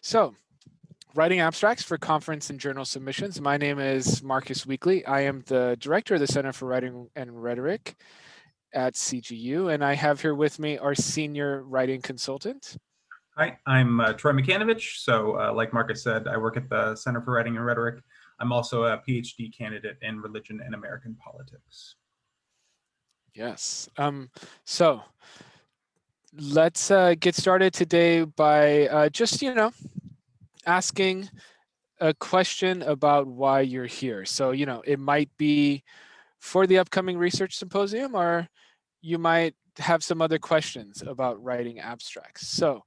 So, writing abstracts for conference and journal submissions. My name is Marcus Weakley. I am the director of the Center for Writing and Rhetoric at CGU, and I have here with me our senior writing consultant. Hi, I'm Troy Mikanovich. So like Marcus said, I work at the Center for Writing and Rhetoric. I'm also a PhD candidate in religion and American politics. Yes. So let's get started today by just, asking a question about why you're here. So, it might be for the upcoming research symposium, or you might have some other questions about writing abstracts. So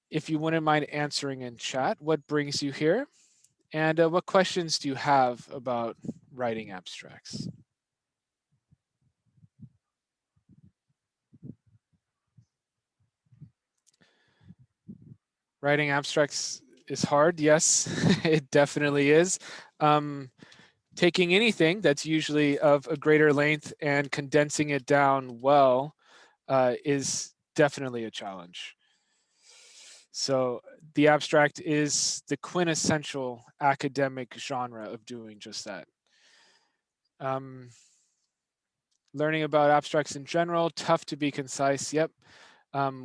if you wouldn't mind answering in chat, what brings you here? And what questions do you have about writing abstracts? Writing abstracts is hard. Yes, it definitely is. Taking anything that's usually of a greater length and condensing it down well is definitely a challenge. So the abstract is the quintessential academic genre of doing just that. Learning about abstracts in general, tough to be concise. Yep.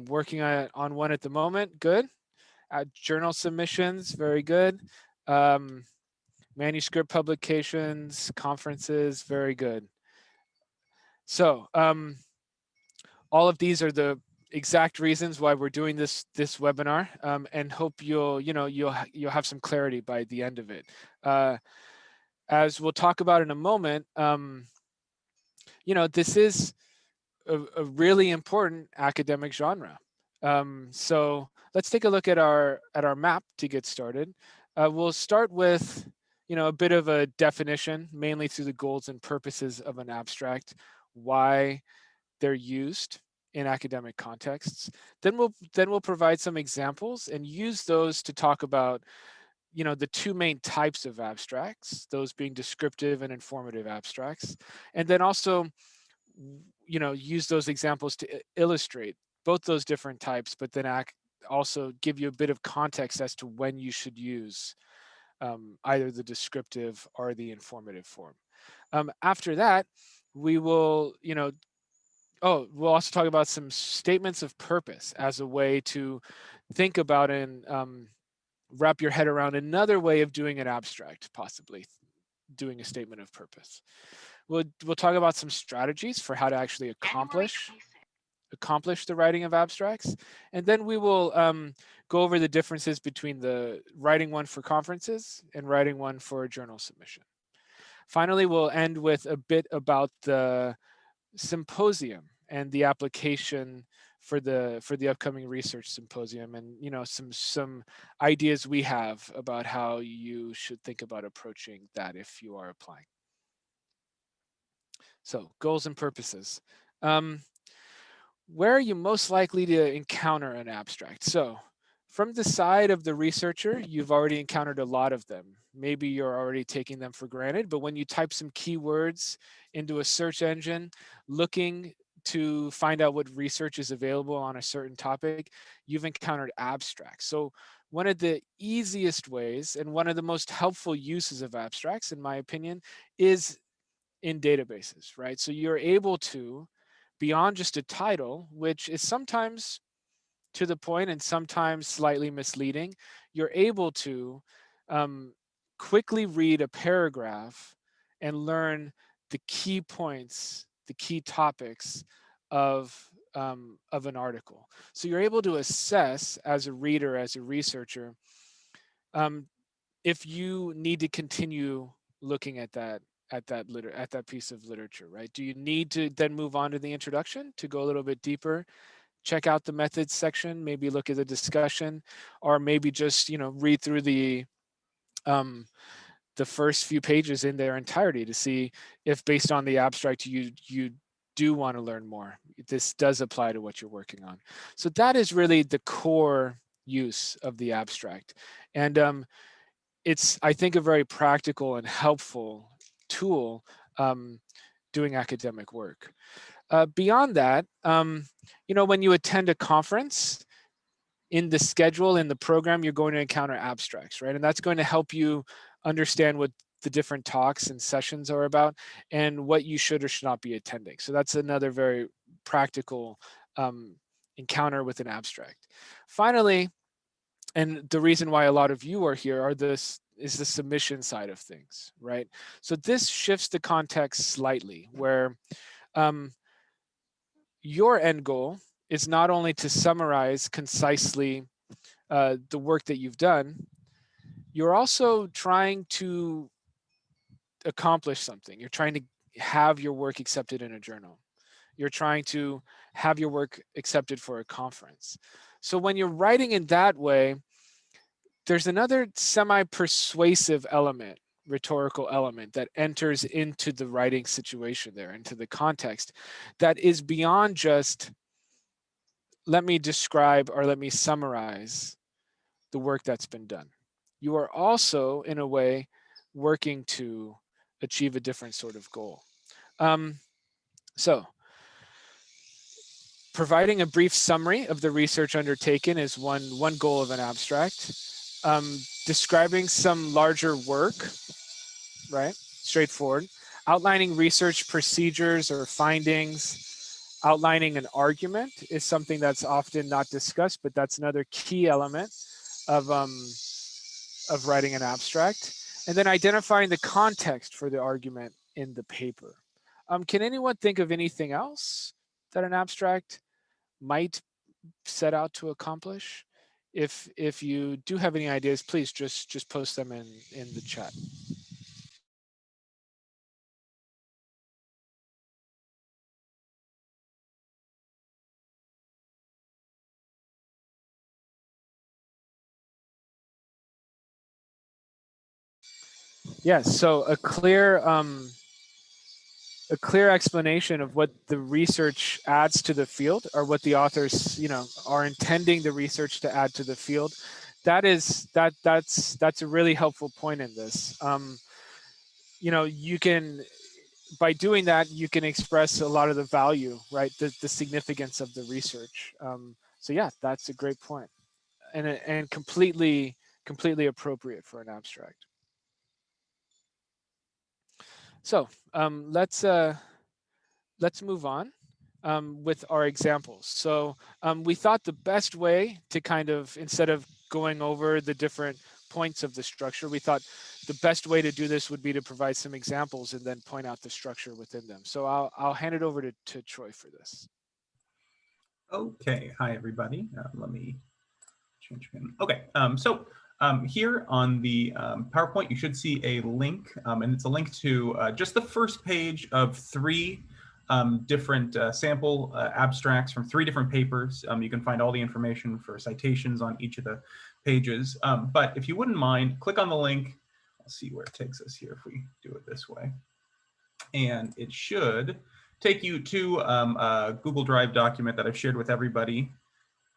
Working on one at the moment. Good. Journal submissions. Very good. Manuscript publications, conferences. Very good. So all of these are the exact reasons why we're doing this webinar, and hope you'll have some clarity by the end of it. As we'll talk about in a moment, this is a really important academic genre. So let's take a look at our map to get started. We'll start with a bit of a definition, mainly through the goals and purposes of an abstract, why they're used in academic contexts. Then we'll provide some examples and use those to talk about the two main types of abstracts, those being descriptive and informative abstracts, and then also use those examples to illustrate both those different types, but then also give you a bit of context as to when you should use either the descriptive or the informative form. After that, we will we'll also talk about some statements of purpose as a way to think about and wrap your head around another way of doing an abstract, possibly doing a statement of purpose. We'll talk about some strategies for how to actually accomplish the writing of abstracts, and then we will go over the differences between the writing one for conferences and writing one for a journal submission. Finally, we'll end with a bit about the symposium and the application for the upcoming research symposium, and some ideas we have about how you should think about approaching that if you are applying. So, goals and purposes. Where are you most likely to encounter an abstract? So from the side of the researcher, you've already encountered a lot of them. Maybe you're already taking them for granted, but when you type some keywords into a search engine, looking to find out what research is available on a certain topic, you've encountered abstracts. So one of the easiest ways and one of the most helpful uses of abstracts, in my opinion, is in databases, right? So you're able to, beyond just a title, which is sometimes to the point and sometimes slightly misleading, you're able to quickly read a paragraph and learn the key points, the key topics of an article. So you're able to assess as a reader, as a researcher, if you need to continue looking at that piece of literature, right? Do you need to then move on to the introduction to go a little bit deeper, check out the methods section, maybe look at the discussion, or maybe just read through the first few pages in their entirety to see if, based on the abstract, you do want to learn more. This does apply to what you're working on. So that is really the core use of the abstract, and it's, I think, a very practical and helpful tool doing academic work. Beyond that, when you attend a conference, in the schedule, in the program, you're going to encounter abstracts, right? And that's going to help you understand what the different talks and sessions are about and what you should or should not be attending. So that's another very practical encounter with an abstract. Finally, and the reason why a lot of you are here is the submission side of things, right? So this shifts the context slightly, where your end goal is not only to summarize concisely the work that you've done, you're also trying to accomplish something. You're trying to have your work accepted in a journal. You're trying to have your work accepted for a conference. So when you're writing in that way, there's another semi-persuasive element, rhetorical element, that enters into the writing situation there, into the context, that is beyond just, let me describe or let me summarize the work that's been done. You are also, in a way, working to achieve a different sort of goal. So providing a brief summary of the research undertaken is one goal of an abstract. Describing some larger work, right? Straightforward. Outlining research procedures or findings, outlining an argument is something that's often not discussed, but that's another key element of writing an abstract. And then identifying the context for the argument in the paper. Can anyone think of anything else that an abstract might set out to accomplish? If you do have any ideas, please just post them in the chat. Yes, so a clear explanation of what the research adds to the field, or what the authors, are intending the research to add to the field. That's a really helpful point in this. You can, by doing that, you can express a lot of the value, right? The significance of the research. So yeah, that's a great point, and completely appropriate for an abstract. So let's move on with our examples. So we thought the best way to kind of, instead of going over the different points of the structure, we thought the best way to do this would be to provide some examples and then point out the structure within them. So I'll hand it over to Troy for this. Okay, hi everybody. Let me change him. Okay, so here on the PowerPoint, you should see a link, and it's a link to just the first page of three different sample abstracts from three different papers. You can find all the information for citations on each of the pages. But if you wouldn't mind, click on the link. I'll see where it takes us here if we do it this way. And it should take you to a Google Drive document that I've shared with everybody.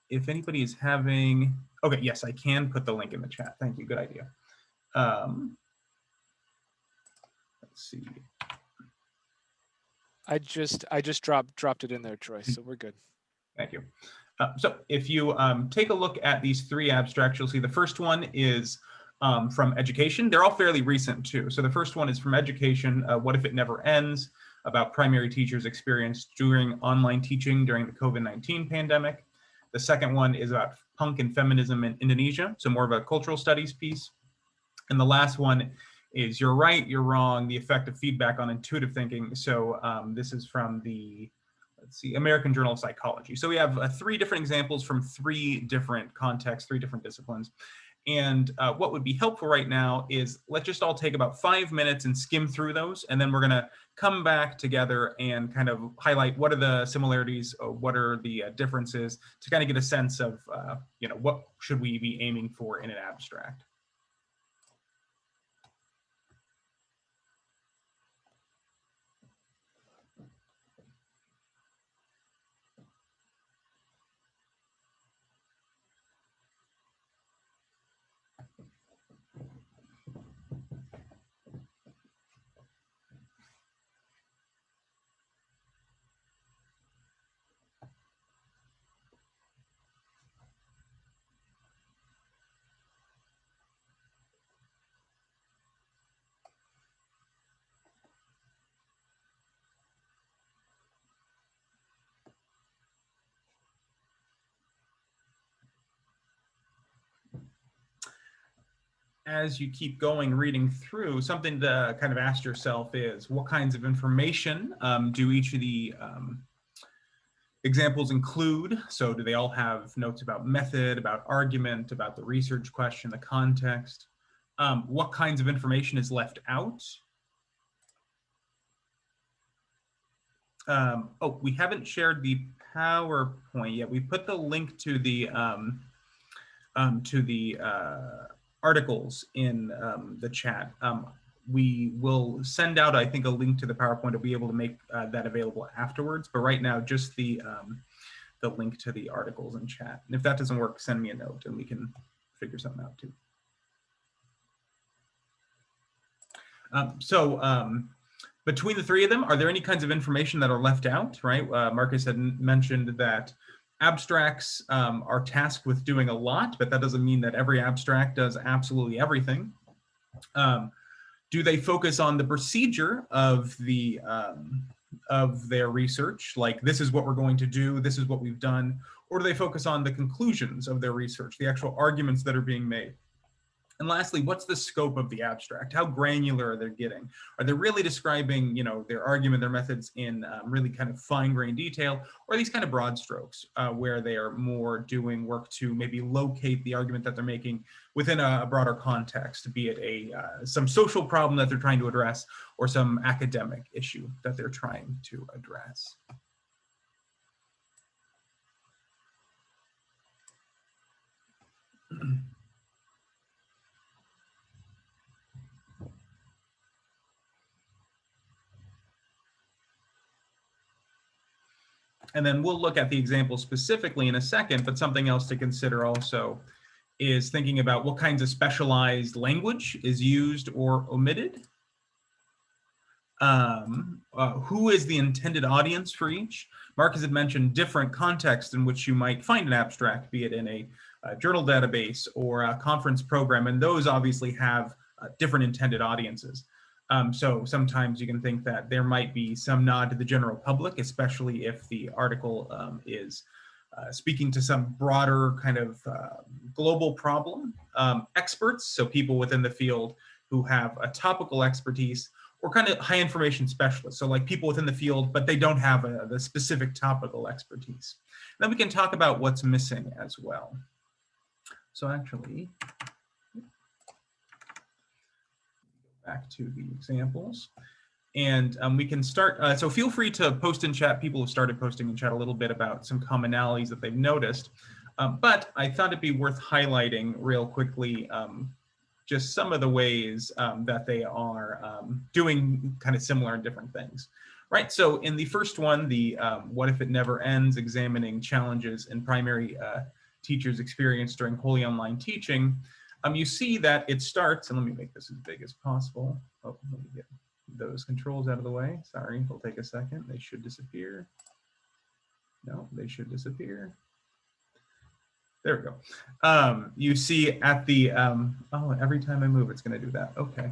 If anybody is having, okay, yes, I can put the link in the chat. Thank you, good idea. Let's see. I just dropped it in there, Troy, so we're good. Thank you. So if you take a look at these three abstracts, you'll see the first one is from education. They're all fairly recent too. So the first one is from education, What If It Never Ends? About primary teachers' experience during online teaching during the COVID-19 pandemic. The second one is about punk and feminism in Indonesia, so more of a cultural studies piece. And the last one is You're Right, You're Wrong, the effect of feedback on intuitive thinking. So this is from the, let's see, American Journal of Psychology. So we have three different examples from three different contexts, three different disciplines. And what would be helpful right now is let's just all take about 5 minutes and skim through those. And then we're going to come back together and kind of highlight what are the similarities, or what are the differences, to kind of get a sense of, what should we be aiming for in an abstract. as you keep going reading through, something to kind of ask yourself is, what kinds of information do each of the examples include? So do they all have notes about method, about argument, about the research question, the context? What kinds of information is left out? Oh, we haven't shared the PowerPoint yet. We put the link to the articles in the chat. We will send out, I think, a link to the PowerPoint. I'll be able to make that available afterwards. But right now, just the link to the articles in chat. And if that doesn't work, send me a note and we can figure something out too. Between the three of them, are there any kinds of information that are left out, right? Marcus had mentioned that abstracts are tasked with doing a lot, but that doesn't mean that every abstract does absolutely everything. Do they focus on the procedure of their research, like this is what we're going to do, this is what we've done, or do they focus on the conclusions of their research, the actual arguments that are being made? And lastly, what's the scope of the abstract? How granular are they getting? Are they really describing, their argument, their methods in really kind of fine-grained detail, or are these kind of broad strokes where they are more doing work to maybe locate the argument that they're making within a broader context, be it some social problem that they're trying to address or some academic issue that they're trying to address? And then we'll look at the example specifically in a second, but something else to consider also is thinking about what kinds of specialized language is used or omitted. Who is the intended audience for each? Marcus had mentioned different contexts in which you might find an abstract, be it in a journal database or a conference program, and those obviously have different intended audiences. So sometimes you can think that there might be some nod to the general public, especially if the article is speaking to some broader kind of global problem. Experts, so people within the field who have a topical expertise, or kind of high information specialists, so like people within the field, but they don't have the specific topical expertise. Then we can talk about what's missing as well. So actually, back to the examples. And we can start, so feel free to post in chat. People have started posting in chat a little bit about some commonalities that they've noticed. But I thought it'd be worth highlighting real quickly just some of the ways that they are doing kind of similar and different things. Right, so in the first one, the what if it never ends, examining challenges in primary teachers' experience during wholly online teaching, you see that it starts, and let me make this as big as possible. Oh, let me get those controls out of the way. Sorry, it'll take a second. They should disappear. No, they should disappear. There we go. You see at the, oh, every time I move, it's going to do that. Okay.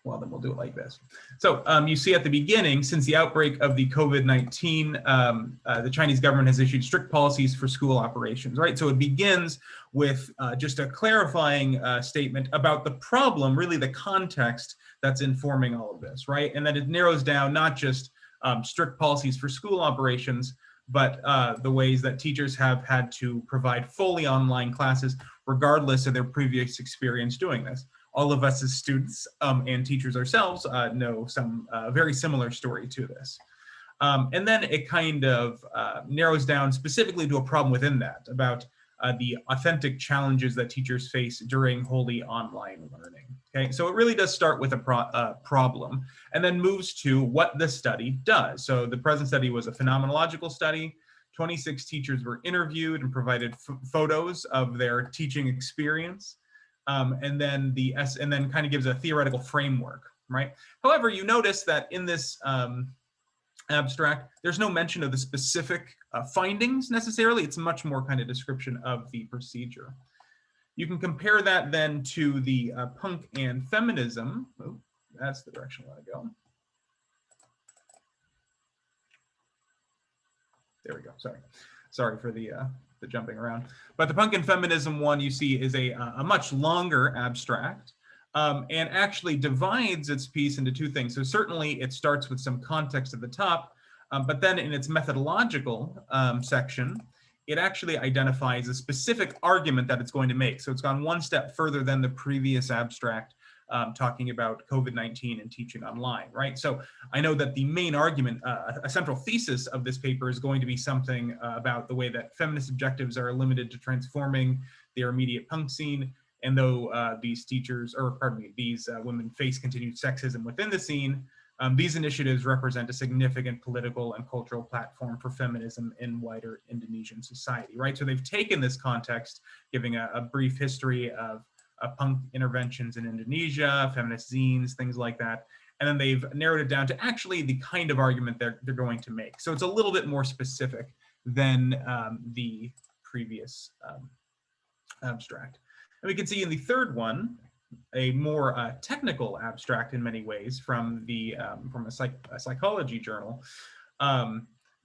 Well, then we'll do it like this. So you see at the beginning, since the outbreak of the COVID-19, the Chinese government has issued strict policies for school operations, right? So it begins with just a clarifying statement about the problem, really the context that's informing all of this, right? And then it narrows down not just strict policies for school operations, but the ways that teachers have had to provide fully online classes, regardless of their previous experience doing this. All of us as students and teachers ourselves know some very similar story to this. And then it kind of narrows down specifically to a problem within that, about the authentic challenges that teachers face during wholly online learning. Okay, so it really does start with a problem and then moves to what the study does. So the present study was a phenomenological study. 26 teachers were interviewed and provided photos of their teaching experience. And then kind of gives a theoretical framework, right? However, you notice that in this abstract, there's no mention of the specific findings necessarily. It's much more kind of description of the procedure. You can compare that then to the punk and feminism. Oh, that's the direction I want to go. There we go. Sorry for the jumping around. But the punk and feminism one you see is a much longer abstract, and actually divides its piece into two things. So certainly it starts with some context at the top, but then in its methodological section, it actually identifies a specific argument that it's going to make. So it's gone one step further than the previous abstract, talking about COVID-19 and teaching online, right? So I know that the main argument, a central thesis of this paper is going to be something about the way that feminist objectives are limited to transforming their immediate punk scene. And though these women face continued sexism within the scene, these initiatives represent a significant political and cultural platform for feminism in wider Indonesian society, right? So they've taken this context, giving a brief history of punk interventions in Indonesia, feminist zines, things like that. And then they've narrowed it down to actually the kind of argument they're going to make. So it's a little bit more specific than the previous abstract. And we can see in the third one, a more technical abstract in many ways from a psychology journal,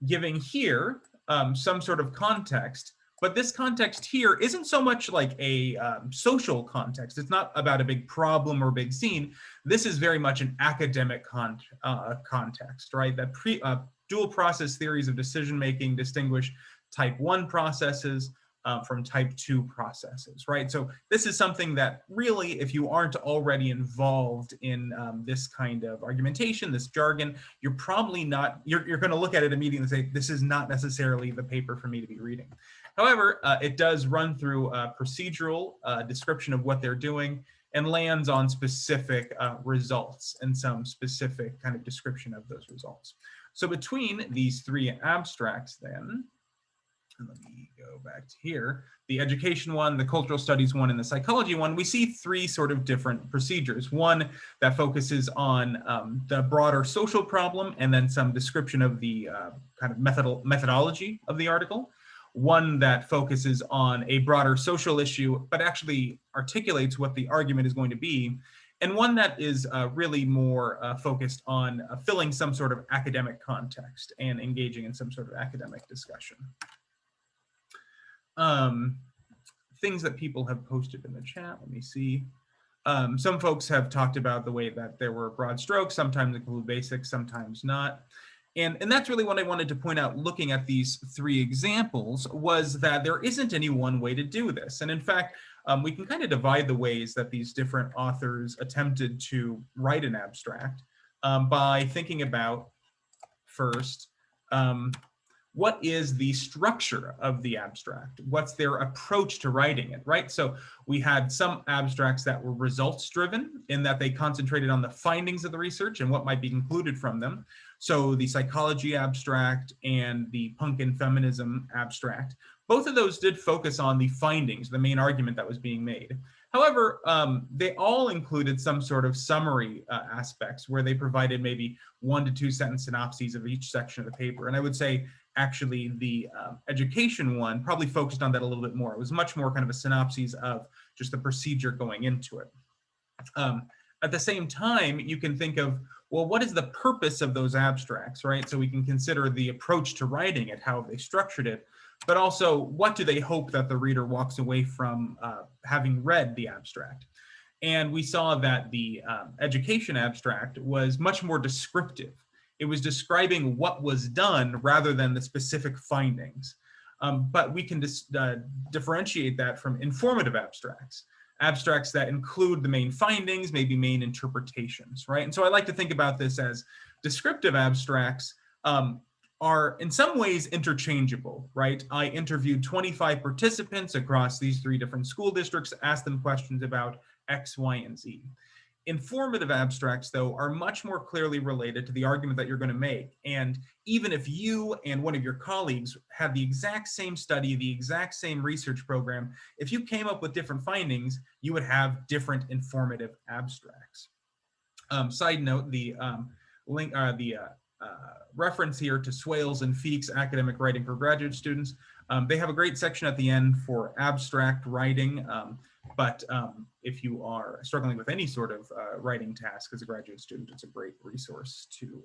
giving here some sort of context. But this context here isn't so much like a social context. It's not about a big problem or big scene. This is very much an academic context, right? That dual process theories of decision-making distinguish type 1 processes from type 2 processes, right? So this is something that really, if you aren't already involved in this kind of argumentation, this jargon, you're probably not, you're going to look at it immediately and say, this is not necessarily the paper for me to be reading. However, it does run through a procedural description of what they're doing and lands on specific results and some specific kind of description of those results. So between these three abstracts then, and let me go back to here, the education one, the cultural studies one, and the psychology one, we see three sort of different procedures. One that focuses on the broader social problem, and then some description of the kind of methodology of the article. One that focuses on a broader social issue, but actually articulates what the argument is going to be. And one that is really more focused on filling some sort of academic context and engaging in some sort of academic discussion. Things that people have posted in the chat, let me see. Some folks have talked about the way that there were broad strokes, sometimes include basics, sometimes not. And that's really what I wanted to point out looking at these three examples, was that there isn't any one way to do this. And in fact, we can kind of divide the ways that these different authors attempted to write an abstract by thinking about first, what is the structure of the abstract? What's their approach to writing it, right? So we had some abstracts that were results driven in that they concentrated on the findings of the research and what might be concluded from them. So the psychology abstract and the punk and feminism abstract, both of those did focus on the findings, the main argument that was being made. However, they all included some sort of summary aspects where they provided maybe 1 to 2 sentence synopses of each section of the paper. And I would say actually the education one probably focused on that a little bit more. It was much more kind of a synopsis of just the procedure going into it. At the same time, you can think of, well, what is the purpose of those abstracts, right? So we can consider the approach to writing it, how they structured it, but also what do they hope that the reader walks away from having read the abstract? And we saw that the education abstract was much more descriptive. It was describing what was done rather than the specific findings. But we can differentiate that from informative abstracts, abstracts that include the main findings, maybe main interpretations, right? And so I like to think about this as descriptive abstracts are in some ways interchangeable, right? I interviewed 25 participants across these 3 different school districts, asked them questions about X, Y, and Z. Informative abstracts, though, are much more clearly related to the argument that you're going to make. And even if you and one of your colleagues had the exact same study, the exact same research program, if you came up with different findings, you would have different informative abstracts. Side note, the reference here to Swales and Feek's academic writing for graduate students. They have a great section at the end for abstract writing. But if you are struggling with any sort of writing task as a graduate student, it's a great resource to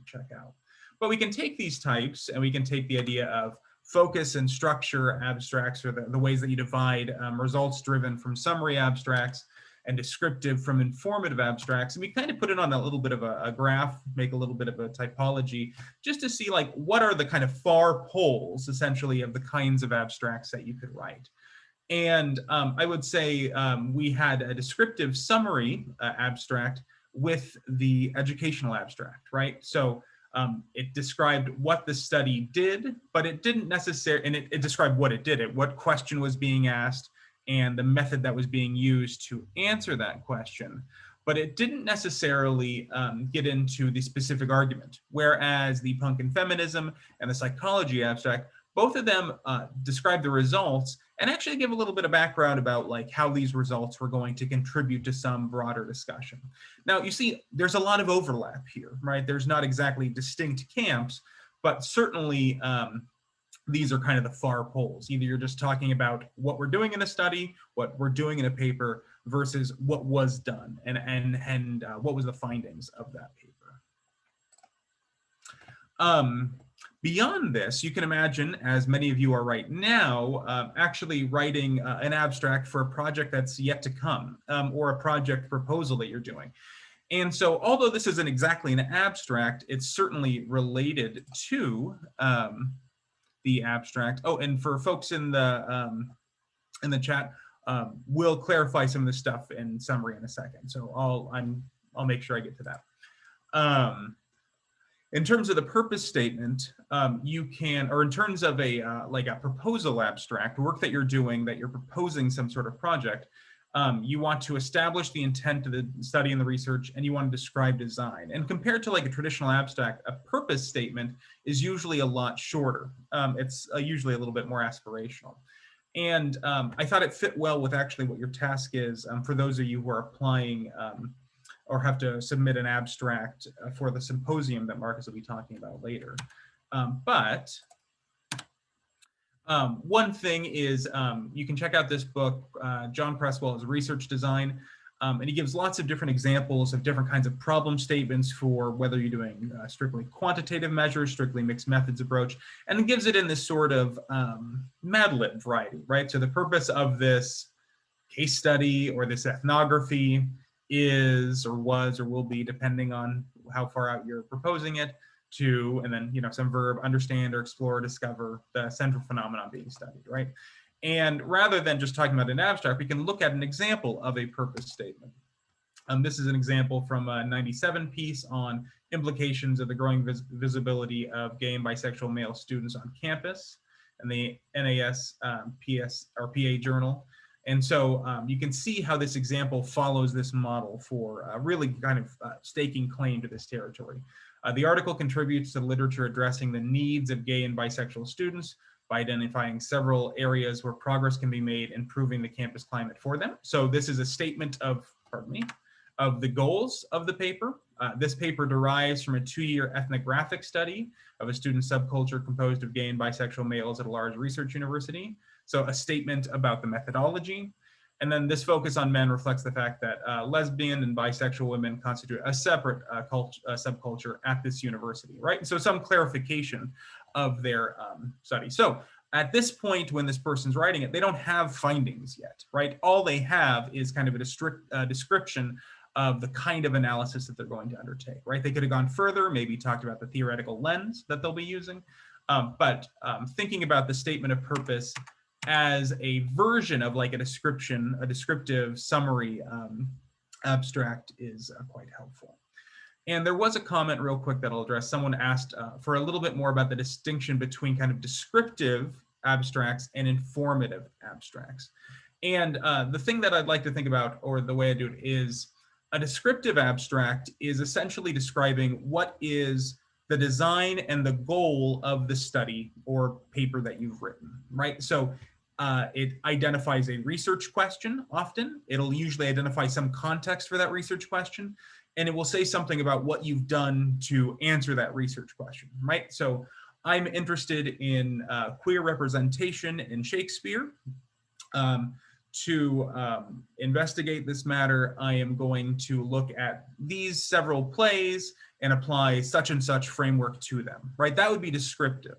check out. But we can take these types and we can take the idea of focus and structure abstracts, or the ways that you divide results driven from summary abstracts and descriptive from informative abstracts. And we kind of put it on a little bit of a graph, make a little bit of a typology, just to see like what are the kind of far poles essentially of the kinds of abstracts that you could write. And I would say we had a descriptive summary abstract with the educational abstract, right? So it described what the study did, but it didn't necessarily, and it described what it did, what question was being asked, and the method that was being used to answer that question. But it didn't necessarily get into the specific argument, whereas the punk and feminism and the psychology abstract, both of them describe the results and actually give a little bit of background about like how these results were going to contribute to some broader discussion. Now, you see, there's a lot of overlap here, right? There's not exactly distinct camps, but certainly these are kind of the far poles. Either you're just talking about what we're doing in a study, what we're doing in a paper, versus what was done and what was the findings of that paper. Beyond this, you can imagine, as many of you are right now, actually writing an abstract for a project that's yet to come, or a project proposal that you're doing. And so, although this isn't exactly an abstract, it's certainly related to the abstract. Oh, and for folks in the chat, we'll clarify some of this stuff in summary in a second. So I'll make sure I get to that. In terms of the purpose statement, you can, or in terms of a like a proposal abstract, work that you're doing, that you're proposing some sort of project, you want to establish the intent of the study and the research, and you want to describe design. And compared to like a traditional abstract, a purpose statement is usually a lot shorter. It's usually a little bit more aspirational. And I thought it fit well with actually what your task is for those of you who are applying or have to submit an abstract for the symposium that Marcus will be talking about later. One thing is you can check out this book, John Presswell's Research Design, and he gives lots of different examples of different kinds of problem statements for whether you're doing strictly quantitative measures, strictly mixed methods approach, and it gives it in this sort of Mad Lib variety, right? So the purpose of this case study or this ethnography is or was or will be, depending on how far out you're proposing it, to, and then, you know, some verb, understand or explore or discover the central phenomenon being studied, right? And rather than just talking about an abstract, we can look at an example of a purpose statement. This is an example from a 97 piece on implications of the growing visibility of gay and bisexual male students on campus, and the NAS PS or PA journal. And so you can see how this example follows this model for really kind of staking claim to this territory. The article contributes to literature addressing the needs of gay and bisexual students by identifying several areas where progress can be made improving the campus climate for them. So this is a statement of, of the goals of the paper. This paper derives from a 2-year ethnographic study of a student subculture composed of gay and bisexual males at a large research university. So a statement about the methodology. And then this focus on men reflects the fact that lesbian and bisexual women constitute a separate subculture at this university, right? And so some clarification of their study. So at this point, when this person's writing it, they don't have findings yet, right? All they have is kind of a description of the kind of analysis that they're going to undertake, right? They could have gone further, maybe talked about the theoretical lens that they'll be using, but thinking about the statement of purpose as a version of like a description, a descriptive summary abstract is quite helpful. And there was a comment real quick that I'll address. Someone asked for a little bit more about the distinction between kind of descriptive abstracts and informative abstracts. And the thing that I'd like to think about, or the way I do it, is a descriptive abstract is essentially describing what is the design and the goal of the study or paper that you've written, right? So it identifies a research question often. It'll usually identify some context for that research question, and it will say something about what you've done to answer that research question, right? So I'm interested in queer representation in Shakespeare. to investigate this matter, I am going to look at these several plays and apply such and such framework to them, right? That would be descriptive.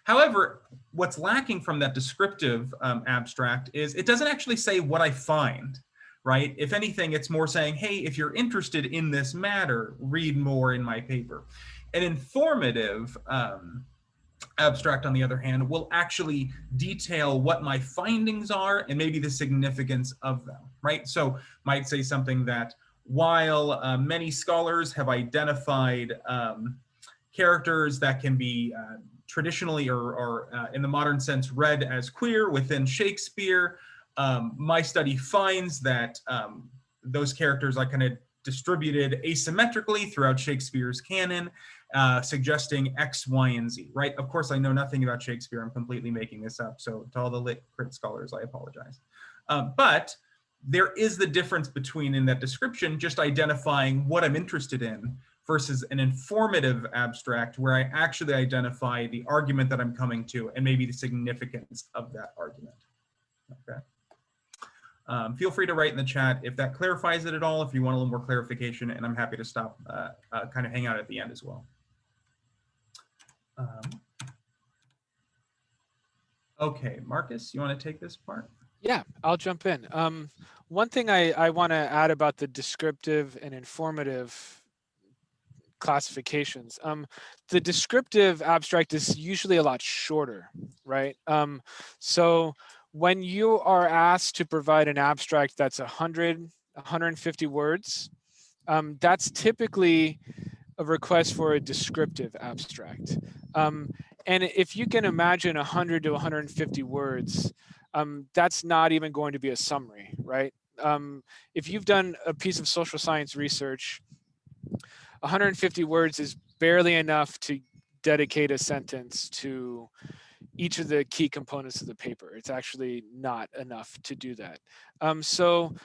However, what's lacking from that descriptive abstract is it doesn't actually say what I find, right? If anything, it's more saying, hey, if you're interested in this matter, read more in my paper. An informative abstract, on the other hand, will actually detail what my findings are and maybe the significance of them, right? So might say something that while many scholars have identified characters that can be traditionally or in the modern sense read as queer within Shakespeare, my study finds that those characters are kind of distributed asymmetrically throughout Shakespeare's canon, suggesting X, Y, and Z, right? Of course, I know nothing about Shakespeare. I'm completely making this up. So to all the lit crit scholars, I apologize. But there is the difference between, in that description, just identifying what I'm interested in versus an informative abstract where I actually identify the argument that I'm coming to and maybe the significance of that argument. Okay. Feel free to write in the chat if that clarifies it at all, if you want a little more clarification, and I'm happy to stop, kind of hang out at the end as well. Okay, Marcus, you want to take this part? Yeah, I'll jump in. One thing I want to add about the descriptive and informative classifications. The descriptive abstract is usually a lot shorter, right? So when you are asked to provide an abstract that's 150 words, that's typically a request for a descriptive abstract. And if you can imagine 100 to 150 words, that's not even going to be a summary, right? If you've done a piece of social science research, 150 words is barely enough to dedicate a sentence to each of the key components of the paper. It's actually not enough to do that. So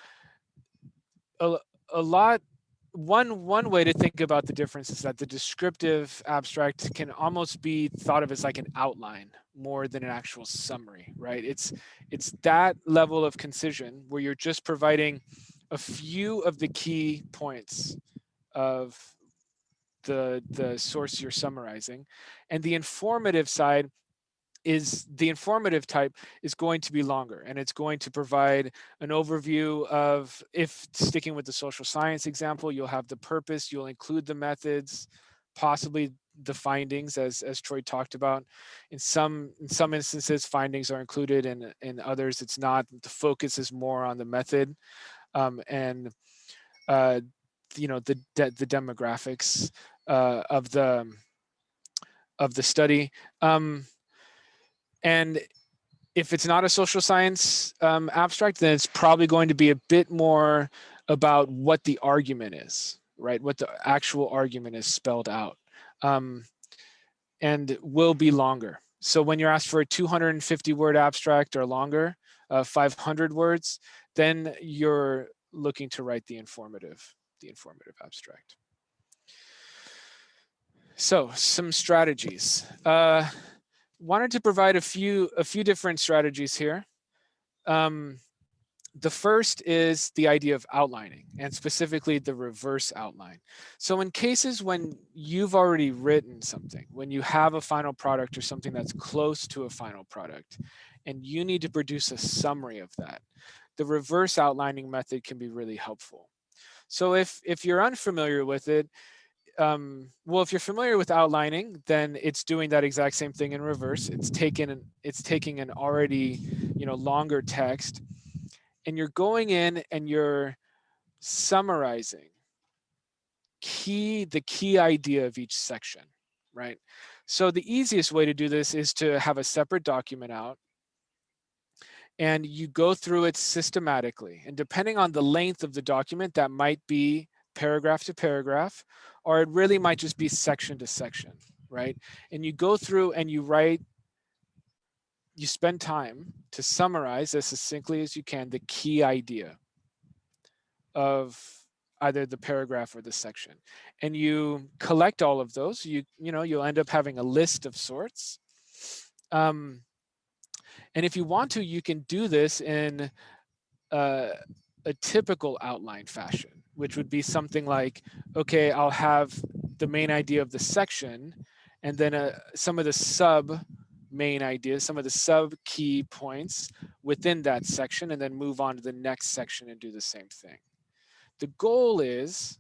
one way to think about the difference is that the descriptive abstract can almost be thought of as like an outline more than an actual summary, right? It's that level of concision where you're just providing a few of the key points of the source you're summarizing. And the informative side is, the informative type is going to be longer, and it's going to provide an overview of, if sticking with the social science example, you'll have the purpose, you'll include the methods, possibly the findings, as Troy talked about. In some instances, findings are included, and in others it's not. The focus is more on the method and the demographics of the study. And if it's not a social science abstract, then it's probably going to be a bit more about what the argument is, right? What the actual argument is spelled out, and will be longer. So when you're asked for a 250 word abstract or longer, 500 words, then you're looking to write the informative abstract. So some strategies. Wanted to provide a few different strategies here. The first is the idea of outlining, and specifically the reverse outline. So in cases when you've already written something, when you have a final product or something that's close to a final product, and you need to produce a summary of that, the reverse outlining method can be really helpful. So if you're unfamiliar with it, well, if you're familiar with outlining, then it's doing that exact same thing in reverse. It's taking an already, longer text, and you're going in and you're summarizing the key idea of each section, right? So the easiest way to do this is to have a separate document out, and you go through it systematically. And depending on the length of the document, that might be paragraph to paragraph, or it really might just be section to section, right? And you go through and you spend time to summarize as succinctly as you can the key idea of either the paragraph or the section. And you collect all of those. You'll end up having a list of sorts. And if you want to, you can do this in uh, a typical outline fashion, which would be something like, okay, I'll have the main idea of the section, and then some of the sub main ideas, some of the sub key points within that section, and then move on to the next section and do the same thing. The goal is,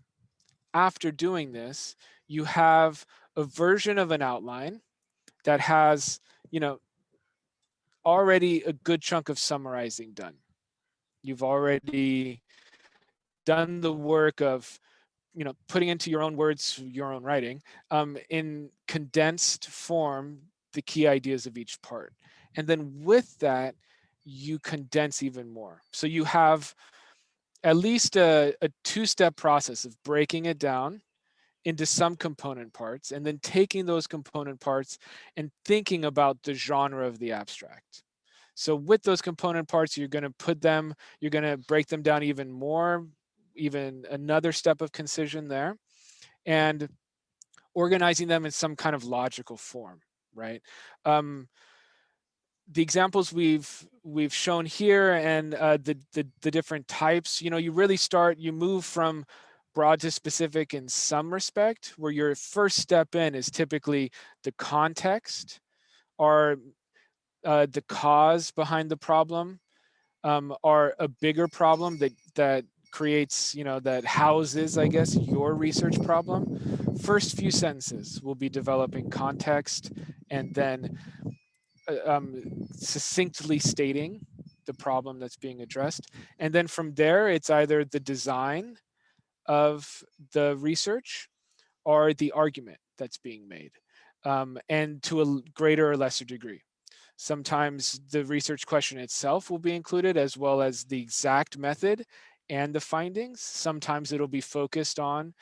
after doing this, you have a version of an outline that has, you know, already a good chunk of summarizing done. You've already done the work of, putting into your own words, your own writing, in condensed form, the key ideas of each part. And then with that, you condense even more. So you have at least a two-step process of breaking it down into some component parts, and then taking those component parts and thinking about the genre of the abstract. So with those component parts, you're going to break them down even more, even another step of concision there, and organizing them in some kind of logical form, right? The examples we've shown here, and the different types, you move from broad to specific in some respect, where your first step in is typically the context, or the cause behind the problem, or a bigger problem that creates, that houses, I guess, your research problem. First few sentences will be developing context, and then succinctly stating the problem that's being addressed. And then from there, it's either the design of the research or the argument that's being made, and to a greater or lesser degree. Sometimes the research question itself will be included, as well as the exact method and the findings. Sometimes it'll be focused on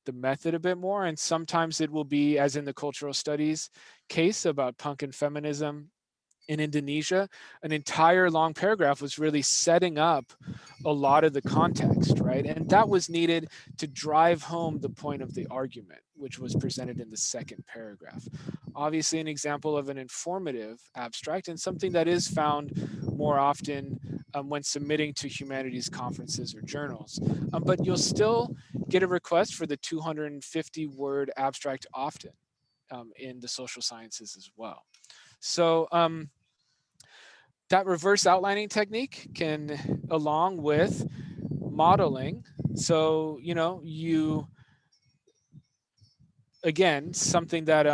the method a bit more, and sometimes it will be, as in the cultural studies case about punk and feminism in Indonesia, an entire long paragraph was really setting up a lot of the context, right? And that was needed to drive home the point of the argument, which was presented in the second paragraph. Obviously, an example of an informative abstract, and something that is found more often when submitting to humanities conferences or journals. But you'll still get a request for the 250 word abstract often, in the social sciences as well. So that reverse outlining technique can, along with modeling, so you, again, something that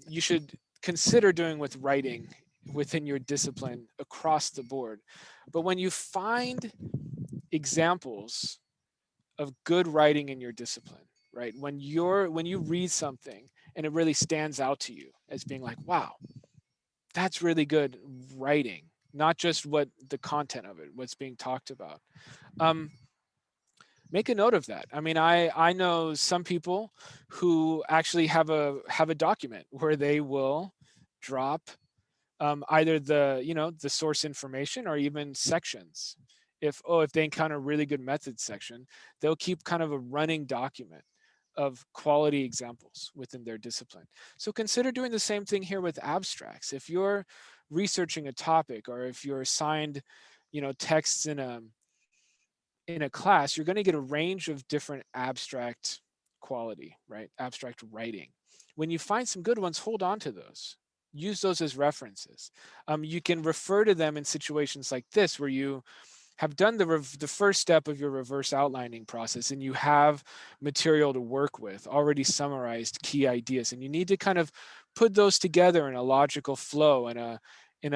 you should consider doing with writing within your discipline across the board. But when you find examples of good writing in your discipline, right, when you read something and it really stands out to you as being like, wow, that's really good writing, not just what the content of it, what's being talked about. Um, Make a note of that. I mean, I know some people who actually have a document where they will drop, either the source information, or even sections. If they encounter a really good method section, they'll keep kind of a running document of quality examples within their discipline. So consider doing the same thing here with abstracts. If you're researching a topic, or if you're assigned, texts in a class, you're going to get a range of different abstract quality, right? Abstract writing. When you find some good ones, hold on to those. Use those as references. You can refer to them in situations like this, where you have done the first step of your reverse outlining process, and you have material to work with, already summarized key ideas, and you need to kind of put those together in a logical flow, in in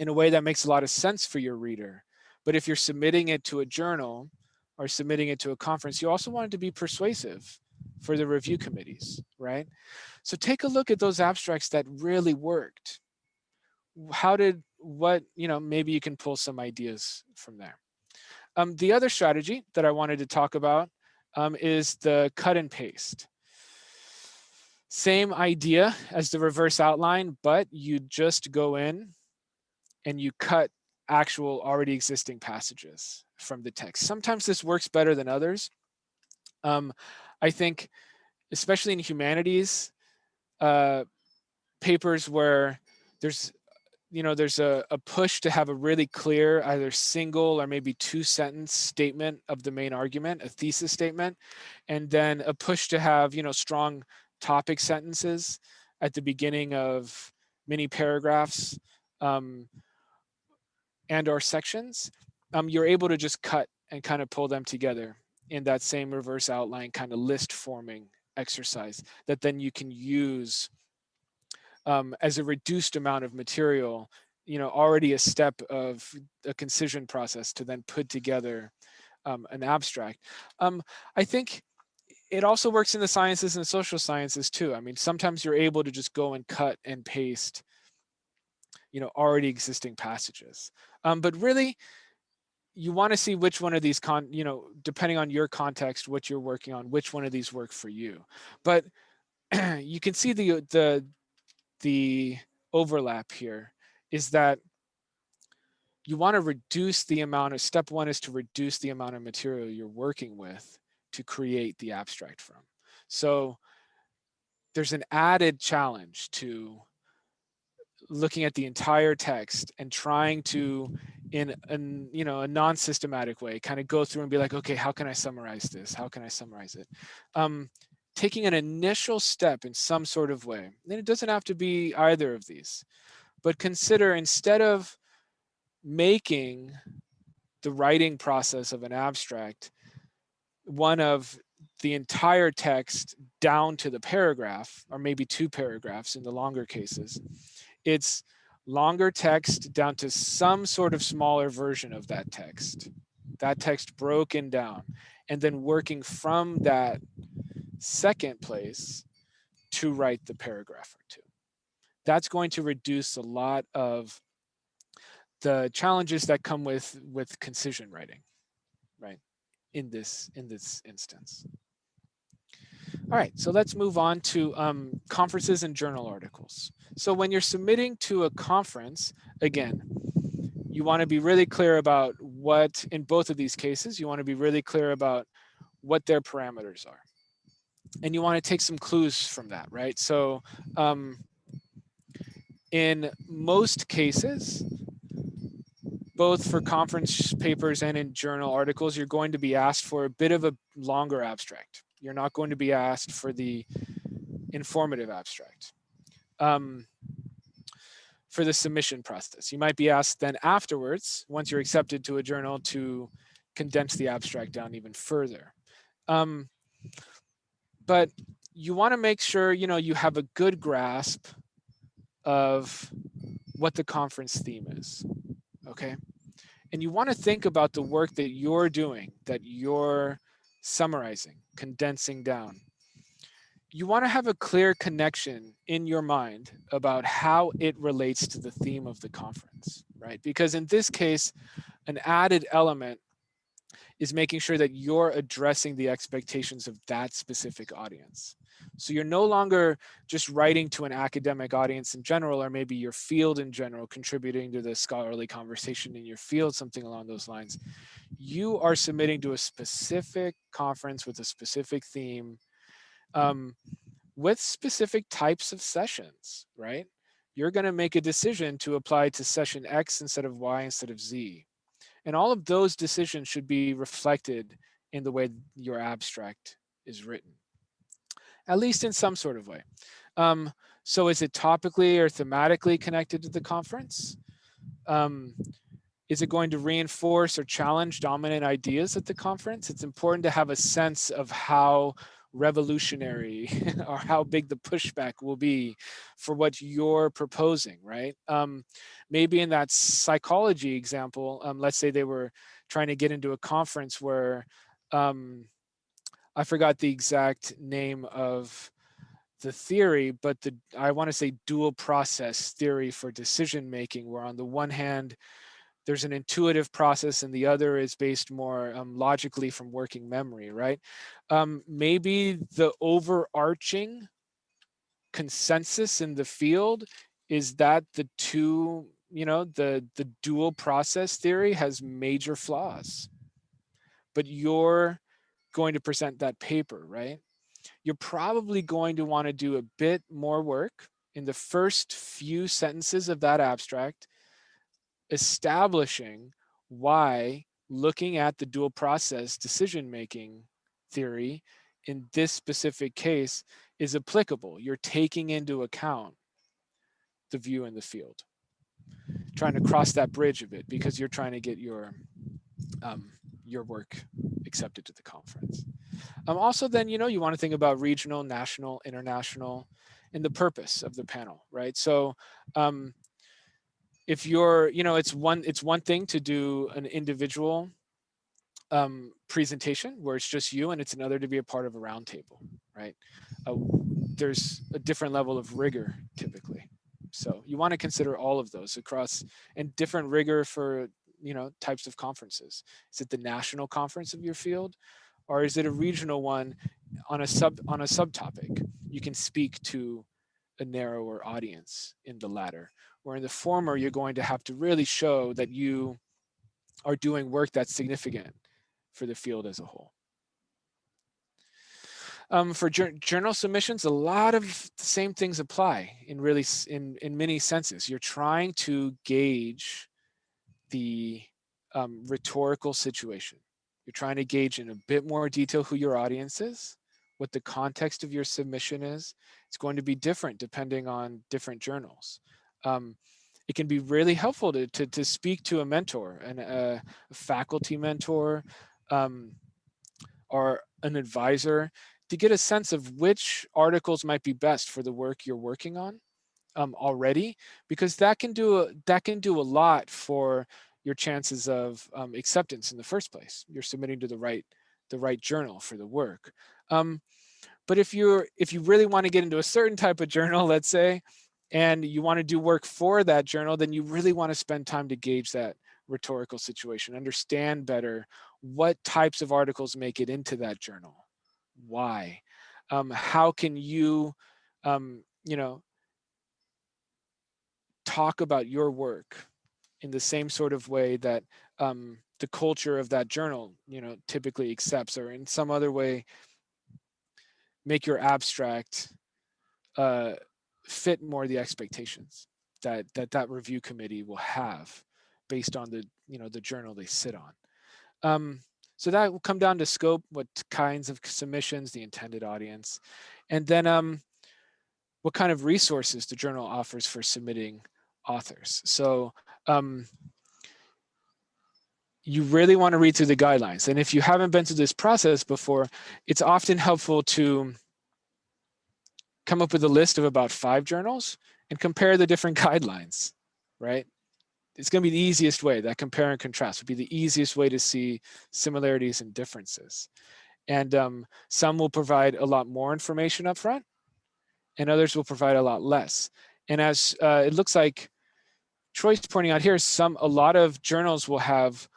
a way that makes a lot of sense for your reader. But if you're submitting it to a journal or submitting it to a conference, you also want it to be persuasive for the review committees, right? So take a look at those abstracts that really worked. Maybe you can pull some ideas from there. The other strategy that I wanted to talk about, is the cut and paste. Same idea as the reverse outline, but you just go in and you cut actual already existing passages from the text. Sometimes this works better than others. I think, especially in humanities, papers where there's there's a push to have a really clear either single or maybe 2 sentence statement of the main argument, a thesis statement, and then a push to have strong topic sentences at the beginning of mini paragraphs, um, and or sections. You're able to just cut and kind of pull them together in that same reverse outline kind of list forming exercise that then you can use as a reduced amount of material, already a step of a concision process to then put together an abstract. I think it also works in the sciences and social sciences too. I mean, sometimes you're able to just go and cut and paste, already existing passages. But really, you want to see which one of these depending on your context, what you're working on, which one of these work for you. But you can see the overlap here is that you want to reduce the amount of step one is to reduce the amount of material you're working with to create the abstract from. So there's an added challenge to looking at the entire text and trying to in a non-systematic way kind of go through and be like, okay, how can I summarize this, how can I summarize it, taking an initial step in some sort of way. And it doesn't have to be either of these, but consider, instead of making the writing process of an abstract one of the entire text down to the paragraph, or maybe 2 paragraphs in the longer cases, it's longer text down to some sort of smaller version of that text broken down, and then working from that second place to write the paragraph or two. That's going to reduce a lot of the challenges that come with concision writing, right? In this instance. All right, so let's move on to conferences and journal articles. So when you're submitting to a conference, again, you want to be really clear about what, in both of these cases, you want to be really clear about what their parameters are. And you want to take some clues from that, right? So in most cases, both for conference papers and in journal articles, you're going to be asked for a bit of a longer abstract. You're not going to be asked for the informative abstract. For the submission process, you might be asked then afterwards, once you're accepted to a journal, to condense the abstract down even further. But you want to make sure you have a good grasp of what the conference theme is, okay? And you want to think about the work that you're doing, that you're summarizing, condensing down. You want to have a clear connection in your mind about how it relates to the theme of the conference, right? Because in this case, an added element is making sure that you're addressing the expectations of that specific audience. So you're no longer just writing to an academic audience in general, or maybe your field in general, contributing to the scholarly conversation in your field, something along those lines. You are submitting to a specific conference with a specific theme, with specific types of sessions, right? You're going to make a decision to apply to session X instead of Y instead of Z. And all of those decisions should be reflected in the way your abstract is written, at least in some sort of way. So is it topically or thematically connected to the conference? Is it going to reinforce or challenge dominant ideas at the conference? It's important to have a sense of how revolutionary or how big the pushback will be for what you're proposing, right? Maybe in that psychology example, let's say they were trying to get into a conference where I forgot the exact name of the theory, but I want to say dual process theory for decision making, where on the one hand, there's an intuitive process and the other is based more logically from working memory, right? Maybe the overarching consensus in the field is that the two, the dual process theory has major flaws, but you're going to present that paper, right? You're probably going to want to do a bit more work in the first few sentences of that abstract, establishing why looking at the dual process decision-making theory in this specific case is applicable. You're taking into account the view in the field, trying to cross that bridge a bit because you're trying to get your work accepted to the conference. Also, then, you want to think about regional, national, international, and the purpose of the panel, right? So if you're, it's one thing to do an individual presentation where it's just you, and it's another to be a part of a roundtable, right? There's a different level of rigor typically. So you want to consider all of those across, and different rigor for, types of conferences. Is it the national conference of your field, or is it a regional one on a subtopic? You can speak to a narrower audience in the latter. Where in the former, you're going to have to really show that you are doing work that's significant for the field as a whole. For journal submissions, a lot of the same things apply in many senses. You're trying to gauge the rhetorical situation. You're trying to gauge in a bit more detail who your audience is, what the context of your submission is. It's going to be different depending on different journals. It can be really helpful to speak to a mentor, and a faculty mentor, or an advisor, to get a sense of which articles might be best for the work you're working on already, because that can do a lot for your chances of acceptance in the first place. You're submitting to the right journal for the work. But if you really want to get into a certain type of journal, let's say, and you want to do work for that journal, then you really want to spend time to gauge that rhetorical situation, understand better what types of articles make it into that journal, why, how can you, talk about your work in the same sort of way that the culture of that journal, typically accepts, or in some other way make your abstract fit more the expectations that review committee will have based on the journal they sit on. So that will come down to scope, what kinds of submissions, the intended audience, and then what kind of resources the journal offers for submitting authors. So you really want to read through the guidelines. And if you haven't been through this process before, it's often helpful to come up with a list of about 5 journals and compare the different guidelines, right? It's going to be the easiest way. That compare and contrast would be the easiest way to see similarities and differences. And some will provide a lot more information up front, and others will provide a lot less. And as it looks like Troy's pointing out here, a lot of journals will have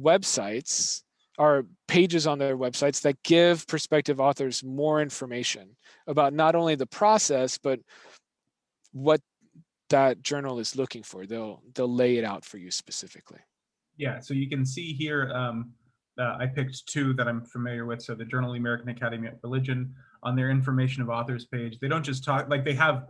websites or pages on their websites that give prospective authors more information about not only the process, but what that journal is looking for. They'll lay it out for you specifically. Yeah, so you can see here, I picked 2 that I'm familiar with. So the Journal of the American Academy of Religion, on their information of authors page, they don't just talk, like they have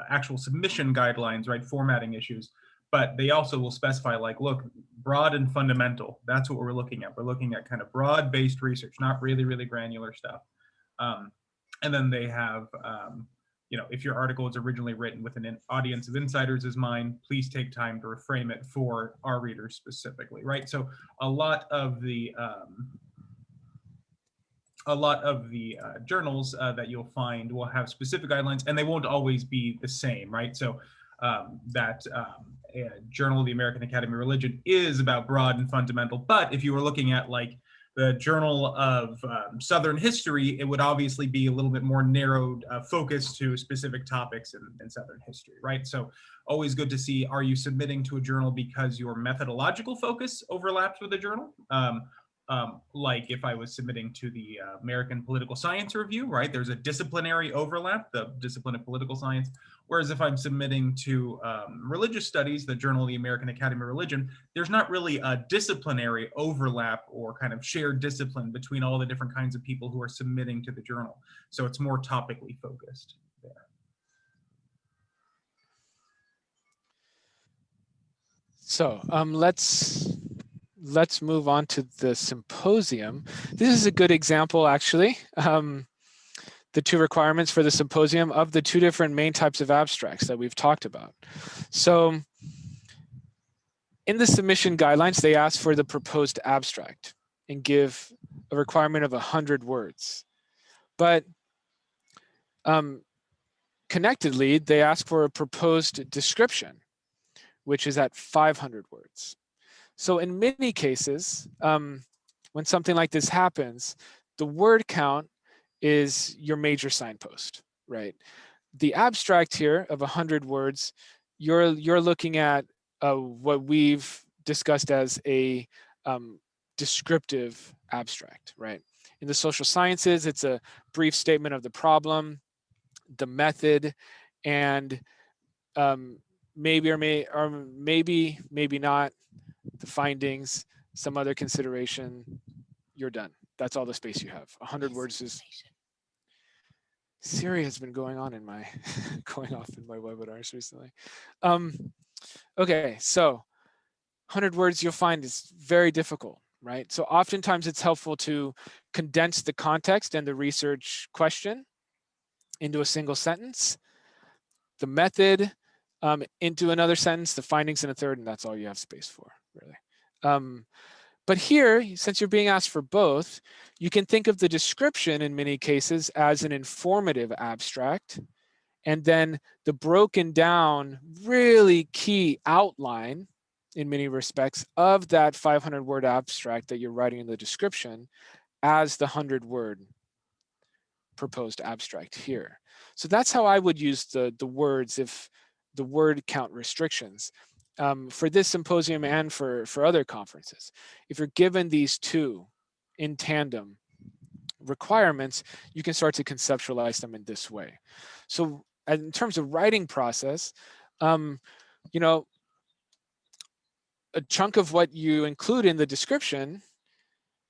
actual submission guidelines, right, formatting issues, but they also will specify, like, look, broad and fundamental. That's what we're looking at. We're looking at kind of broad-based research, not really, really granular stuff. And then they have, if your article is originally written with an audience of insiders as mine, please take time to reframe it for our readers specifically, right? So a lot of the journals that you'll find will have specific guidelines, and they won't always be the same, right? So Journal of the American Academy of Religion is about broad and fundamental, but if you were looking at like the Journal of Southern History, it would obviously be a little bit more narrowed focus to specific topics in Southern history, right? So always good to see, are you submitting to a journal because your methodological focus overlaps with a journal? Like if I was submitting to the American Political Science Review, right? There's a disciplinary overlap, the discipline of political science. Whereas if I'm submitting to religious studies, the Journal of the American Academy of Religion, there's not really a disciplinary overlap or kind of shared discipline between all the different kinds of people who are submitting to the journal. So it's more topically focused there. So let's move on to the symposium. This is a good example, actually. The two requirements for the symposium of the two different main types of abstracts that we've talked about. So in the submission guidelines, they ask for the proposed abstract and give a requirement of 100 words. But connectedly, they ask for a proposed description, which is at 500 words. So in many cases, when something like this happens, the word count is your major signpost, right? The abstract here of 100 words, you're looking at what we've discussed as a descriptive abstract, right? In the social sciences, it's a brief statement of the problem, the method, and maybe not the findings, some other consideration. You're done. That's all the space you have. 100 words is. Siri has been going on in my going off in my webinars recently. Okay, so 100 words you'll find is very difficult, right? So oftentimes it's helpful to condense the context and the research question into a single sentence, the method into another sentence, the findings in a third, and that's all you have space for, really. But here, since you're being asked for both, you can think of the description in many cases as an informative abstract, and then the broken down, really key outline in many respects of that 500-word abstract that you're writing in the description as the 100-word proposed abstract here. So that's how I would use the words if the word count restrictions. For this symposium and for other conferences. If you're given these two in tandem requirements, you can start to conceptualize them in this way. So in terms of writing process, you know, a chunk of what you include in the description,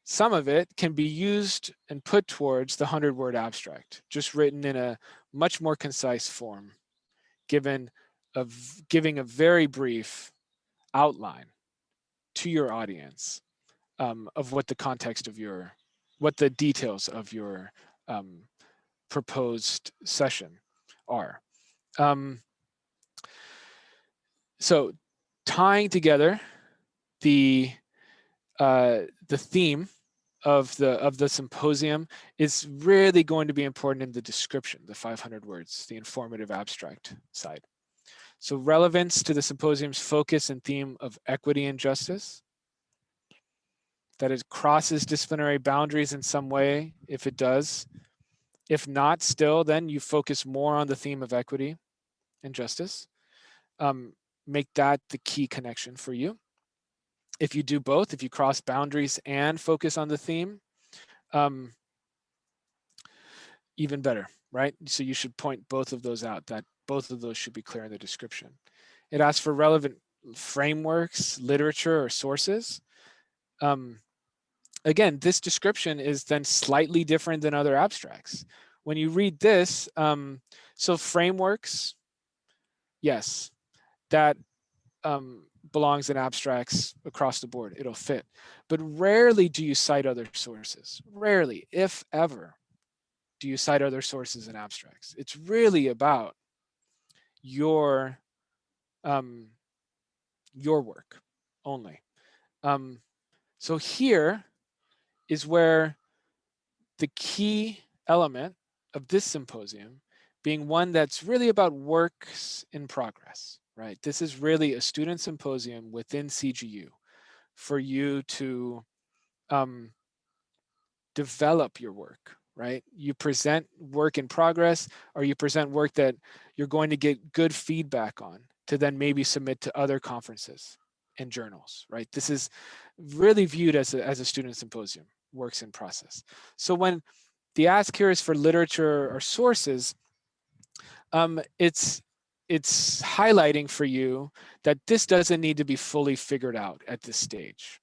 some of it can be used and put towards the 100-word abstract, just written in a much more concise form, giving a very brief outline to your audience of what the context of what the details of your proposed session are. So tying together the theme of the symposium is really going to be important in the description, the 500 words, the informative abstract side. So relevance to the symposium's focus and theme of equity and justice, that it crosses disciplinary boundaries in some way, if it does. If not, still, then you focus more on the theme of equity and justice. Make that the key connection for you. If you do both, if you cross boundaries and focus on the theme, even better, right? So you should point both of those out, that both of those should be clear in the description. It asks for relevant frameworks, literature, or sources. Again, this description is then slightly different than other abstracts. When you read this, so frameworks, yes, that belongs in abstracts across the board. It'll fit. But rarely do you cite other sources. Rarely, if ever, do you cite other sources in abstracts. It's really about your work only. So here is where the key element of this symposium being one that's really about works in progress, right? This is really a student symposium within CGU for you to develop your work, right? You present work in progress, or you present work that you're going to get good feedback on to then maybe submit to other conferences and journals, right? This is really viewed as a student symposium, works in process. So when the ask here is for literature or sources, it's highlighting for you that this doesn't need to be fully figured out at this stage.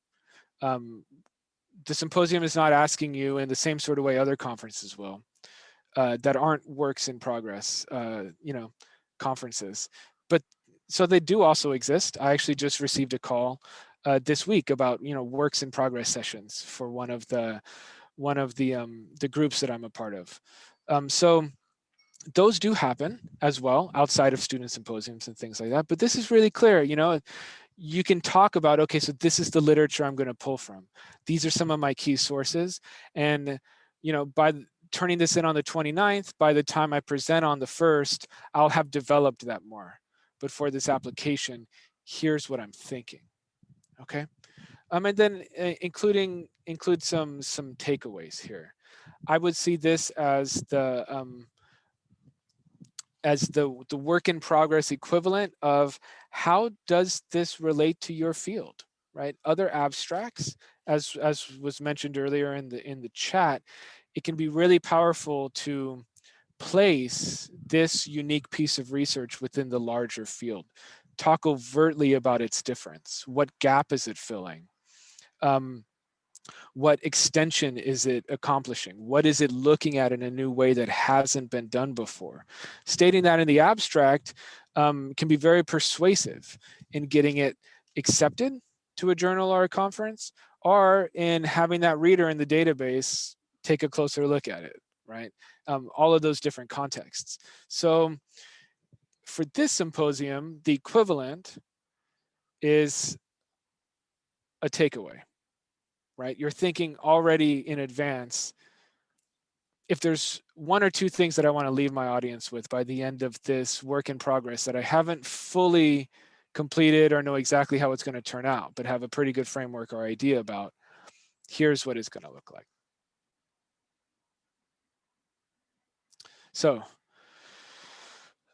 The symposium is not asking you in the same sort of way other conferences will, that aren't works in progress, conferences. But So they do also exist. I actually just received a call this week about works in progress sessions for one of the groups that I'm a part of. So those do happen as well outside of student symposiums and things like that. But this is really clear. You can talk about, okay, so this is the literature I'm going to pull from. These are some of my key sources. And, by turning this in on the 29th, by the time I present on the 1st, I'll have developed that more. But for this application, here's what I'm thinking. Okay. And then include some takeaways here. I would see this as the work in progress equivalent of how does this relate to your field, right? Other abstracts, as was mentioned earlier in the chat, it can be really powerful to place this unique piece of research within the larger field. Talk overtly about its difference. What gap is it filling? What extension is it accomplishing? What is it looking at in a new way that hasn't been done before? Stating that in the abstract can be very persuasive in getting it accepted to a journal or a conference, or in having that reader in the database take a closer look at it, right? All of those different contexts. So for this symposium, the equivalent is a takeaway, right? You're thinking already in advance. If there's one or two things that I want to leave my audience with by the end of this work in progress that I haven't fully completed or know exactly how it's going to turn out, but have a pretty good framework or idea about, here's what it's going to look like. So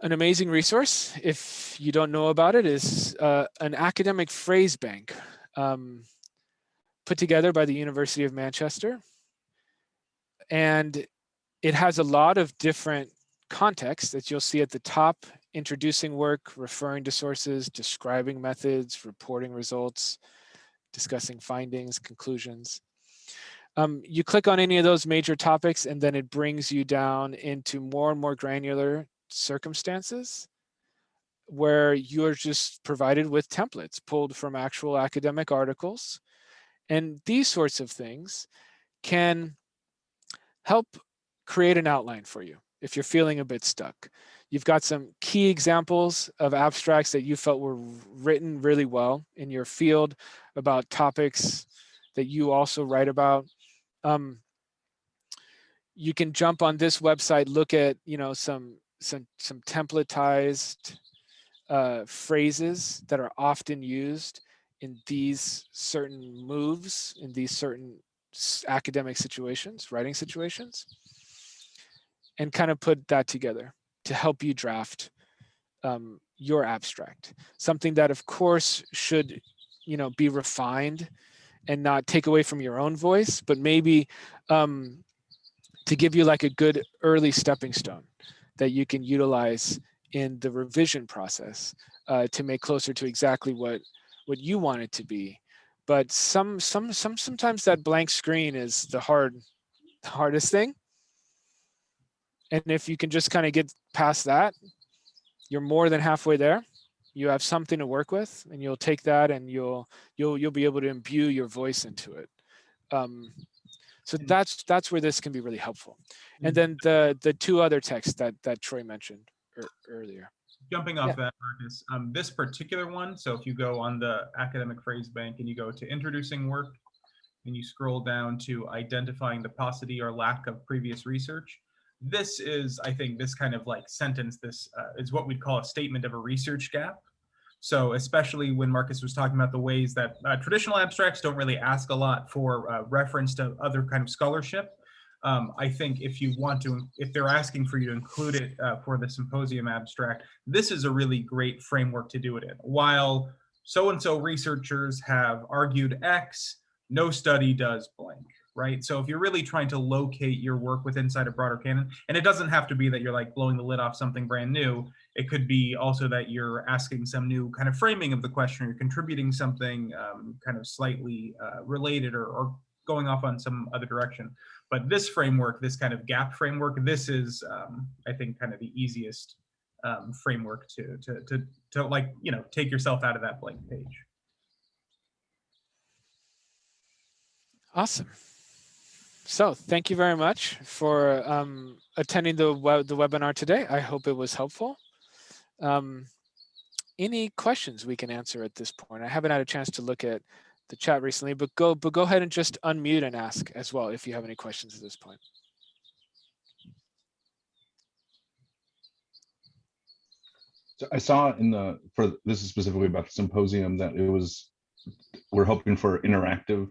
an amazing resource, if you don't know about it, is an academic phrase bank put together by the University of Manchester. And it has a lot of different contexts that you'll see at the top: introducing work, referring to sources, describing methods, reporting results, discussing findings, conclusions. You click on any of those major topics, and then it brings you down into more and more granular circumstances where you're just provided with templates pulled from actual academic articles. And these sorts of things can help create an outline for you if you're feeling a bit stuck. You've got some key examples of abstracts that you felt were written really well in your field about topics that you also write about. You can jump on this website, look at some templatized phrases that are often used in these certain moves, in these certain academic situations, writing situations, and kind of put that together to help you draft your abstract. Something that, of course, should be refined and not take away from your own voice, but maybe to give you like a good early stepping stone that you can utilize in the revision process to make closer to exactly what you want it to be. But sometimes that blank screen is the hardest thing. And if you can just kind of get past that, you're more than halfway there. You have something to work with, and you'll take that and you'll be able to imbue your voice into it. So that's where this can be really helpful. And then the two other texts that Troy mentioned earlier. Jumping off that, Marcus, this particular one, so if you go on the academic phrase bank and you go to introducing work and you scroll down to identifying the paucity or lack of previous research, this is, I think, this kind of like sentence, this is what we'd call a statement of a research gap. So especially when Marcus was talking about the ways that traditional abstracts don't really ask a lot for reference to other kind of scholarship, I think if you want to, if they're asking for you to include it for the symposium abstract, this is a really great framework to do it in. While so-and-so researchers have argued X, no study does blank, right? So if you're really trying to locate your work within inside a broader canon, and it doesn't have to be that you're like blowing the lid off something brand new, it could be also that you're asking some new kind of framing of the question, or you're contributing something kind of slightly related or going off on some other direction. But this framework, this kind of gap framework, this is, I think, kind of the easiest framework to like, take yourself out of that blank page. Awesome. So thank you very much for attending the webinar today. I hope it was helpful. Any questions we can answer at this point? I haven't had a chance to look at the chat recently, but go ahead and just unmute and ask as well if you have any questions at this point. So I saw this is specifically about the symposium, that we're hoping for interactive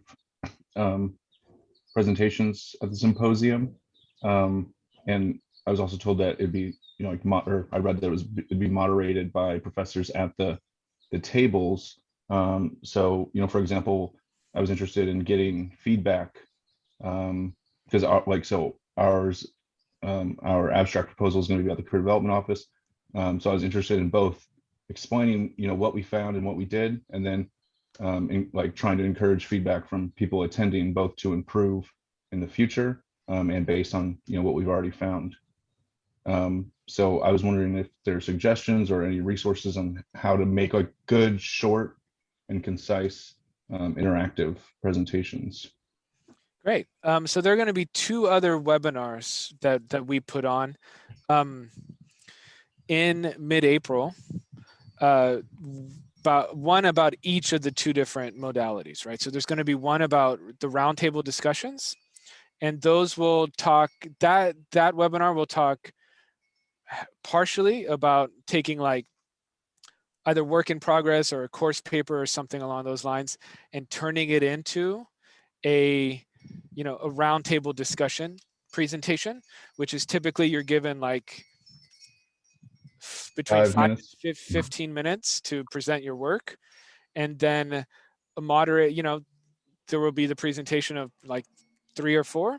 presentations at the symposium, and I was also told that it'd be or I read that it'd be moderated by professors at the tables. So for example, I was interested in getting feedback because our abstract proposal is going to be about the career development office. So I was interested in both explaining what we found and what we did, and then trying to encourage feedback from people attending, both to improve in the future and based on what we've already found. So I was wondering if there are suggestions or any resources on how to make good, short, and concise interactive presentations. Great. So there are going to be 2 other webinars that we put on in mid-April, about each of the 2 different modalities, right? So there's going to be one about the roundtable discussions, and those will talk, that webinar will talk partially about taking like either work in progress or a course paper or something along those lines and turning it into a roundtable discussion presentation, which is typically you're given like between 5 and 15 minutes to present your work, and then a moderate, there will be the presentation of like 3 or 4,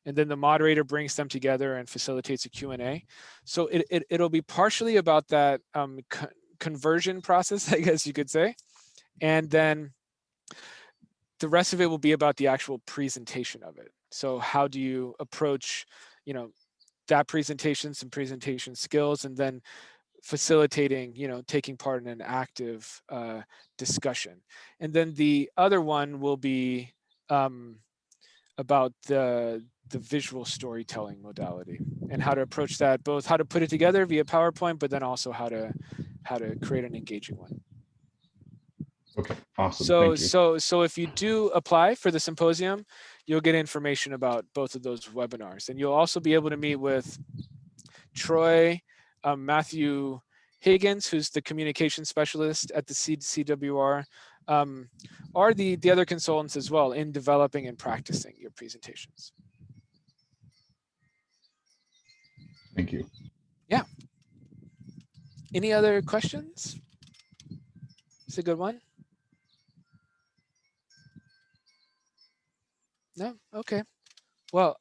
and then the moderator brings them together and facilitates a Q&A. So it'll be partially about that conversion process, I guess you could say, and then the rest of it will be about the actual presentation of it. So how do you approach, that presentation, some presentation skills, and then facilitating, taking part in an active discussion. And then the other one will be about the visual storytelling modality and how to approach that, both how to put it together via PowerPoint, but then also how to create an engaging one. Okay, awesome. Thank you. So if you do apply for the symposium, you'll get information about both of those webinars, and you'll also be able to meet with Troy, Matthew Higgins, who's the communication specialist at the CWR, are the other consultants as well in developing and practicing your presentations. Thank you. Yeah. Any other questions? It's a good one. No? Okay. Well,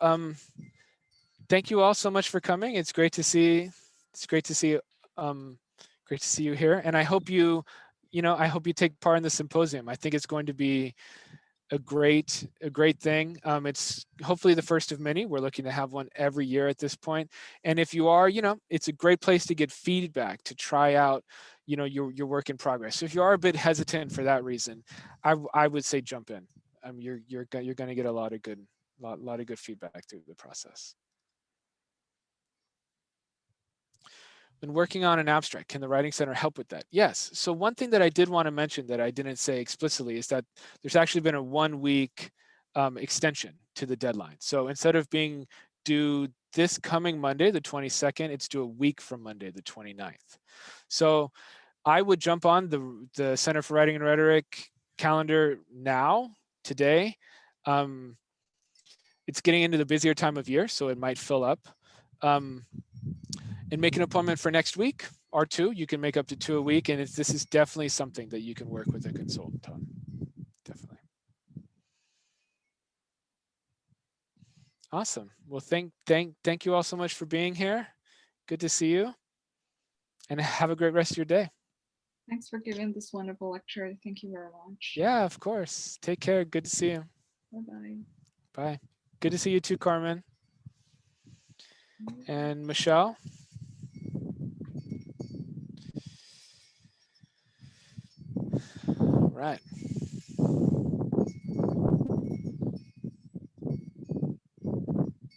thank you all so much for coming. It's great to see. It's great to see. Great to see you here, and I hope you take part in the symposium. I think it's going to be a great thing. It's hopefully the first of many. We're looking to have one every year at this point. And if you are, it's a great place to get feedback, to try out, your work in progress. So if you are a bit hesitant for that reason, I would say jump in. You're going to get a lot of good feedback through the process. When working on an abstract, can the Writing Center help with that? Yes. So one thing that I did want to mention that I didn't say explicitly is that there's actually been a 1-week extension to the deadline. So instead of being due this coming Monday, the 22nd, it's due a week from Monday, the 29th. So I would jump on the Center for Writing and Rhetoric calendar now, today. It's getting into the busier time of year, so it might fill up. And make an appointment for next week or 2. You can make up to 2 a week, and this is definitely something that you can work with a consultant on. Definitely. Awesome. Well, thank you all so much for being here. Good to see you, and have a great rest of your day. Thanks for giving this wonderful lecture. Thank you very much. Yeah, of course. Take care. Good to see you. Bye-bye. Bye. Good to see you too, Carmen. And Michelle. right.